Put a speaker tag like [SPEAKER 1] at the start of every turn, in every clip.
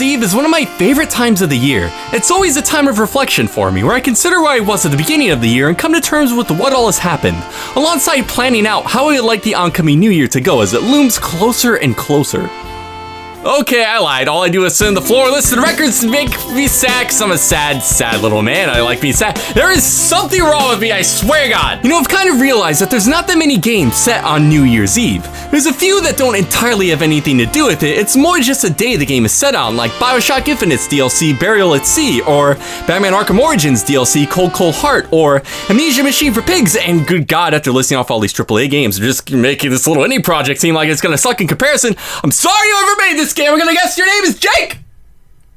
[SPEAKER 1] Year's Eve is one of my favorite times of the year. It's always a time of reflection for me, where I consider where I was at the beginning of the year and come to terms with what all has happened, alongside planning out how I would like the oncoming new year to go as it looms closer and closer. Okay, I lied. All I do is sit on the floor, listen to records, and make me sad, because I'm a sad, sad little man. I like being sad. There is something wrong with me, I swear to God. You know, I've kind of realized that there's not that many games set on New Year's Eve. There's a few that don't entirely have anything to do with it. It's more just a day the game is set on, like Bioshock Infinite's DLC, Burial at Sea, or Batman Arkham Origins DLC, Cold Cold Heart, or Amnesia Machine for Pigs, and good God, after listing off all these AAA games, they're just making this little indie project seem like it's gonna suck in comparison. I'm sorry you ever made this game. We're gonna guess your name is Jake.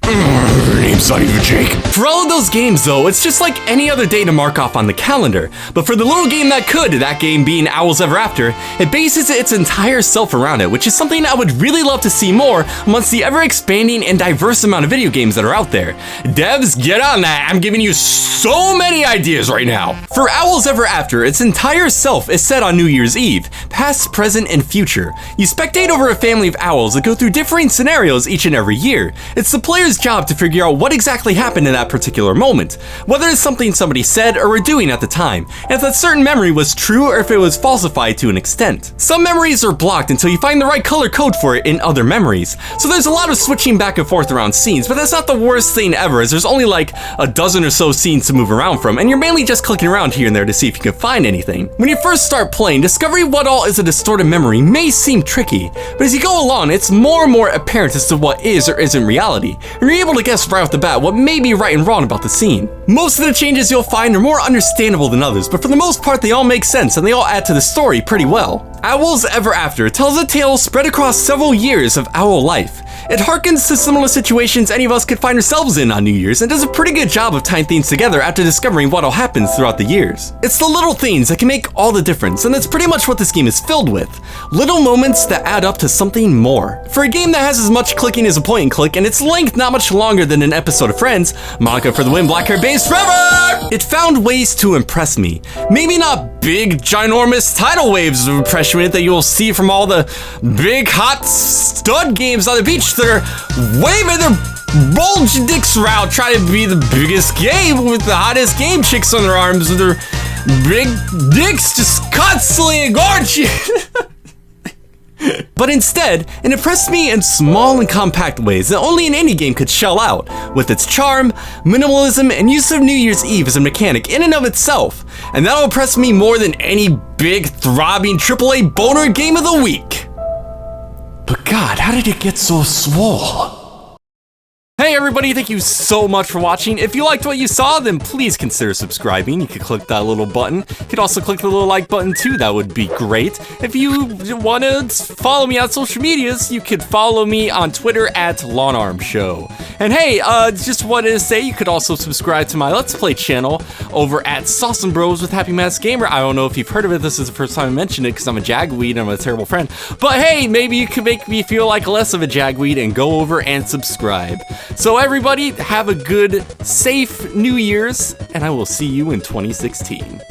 [SPEAKER 1] Your name's not even Jake. For all of those games though, it's just like any other day to mark off on the calendar. But for the little game that could, that game being Owls Ever After, it bases its entire self around it, which is something I would really love to see more amongst the ever-expanding and diverse amount of video games that are out there. Devs, get on that. I'm giving you so many ideas right now. For Owls Ever After, its entire self is set on New Year's Eve, past, present, and future. You spectate over a family of owls that go through differing scenarios each and every year. It's the player's job to figure out what exactly happened in that particular moment, whether it's something somebody said or were doing at the time, and if that certain memory was true or if it was falsified to an extent. Some memories are blocked until you find the right color code for it in other memories, so there's a lot of switching back and forth around scenes, but that's not the worst thing ever, as there's only like a dozen or so scenes to move around from, and you're mainly just clicking around here and there to see if you can find anything. When you first start playing, discovering what all is a distorted memory may seem tricky, but as you go along, it's more and more apparent as to what is or isn't reality, and you're able to guess right off the bat what may be right and wrong about the scene. Most of the changes you'll find are more understandable than others, but for the most part they all make sense and they all add to the story pretty well. Owls Ever After tells a tale spread across several years of owl life. It harkens to similar situations any of us could find ourselves in on New Year's and does a pretty good job of tying things together after discovering what all happens throughout the years. It's the little things that can make all the difference, and that's pretty much what this game is filled with. Little moments that add up to something more. For a game that has as much clicking as a point and click, and its length not much longer than an episode of Friends, Monica for the win, black hair babes forever! It found ways to impress me. Maybe not big, ginormous tidal waves of impression that you'll see from all the big, hot stud games on the beach that are waving their bulge dicks around trying to be the biggest game with the hottest game chicks on their arms with their big dicks just constantly engorging. But instead, it impressed me in small and compact ways that only an indie game could shell out, with its charm, minimalism, and use of New Year's Eve as a mechanic in and of itself. And that'll impress me more than any big, throbbing AAA boner game of the week. But God, how did it get so swole? Hey everybody, thank you so much for watching. If you liked what you saw, then please consider subscribing. You can click that little button. You could also click the little like button too, that would be great. If you want to follow me on social medias, you could follow me on Twitter at Longarms Show. And hey, just wanted to say you could also subscribe to my Let's Play channel over at Sauce and Bros with Happy Mask Gamer. I don't know if you've heard of it, this is the first time I mentioned it because I'm a jagweed and I'm a terrible friend. But hey, maybe you could make me feel like less of a jagweed and go over and subscribe. So everybody, have a good, safe New Year's, and I will see you in 2016.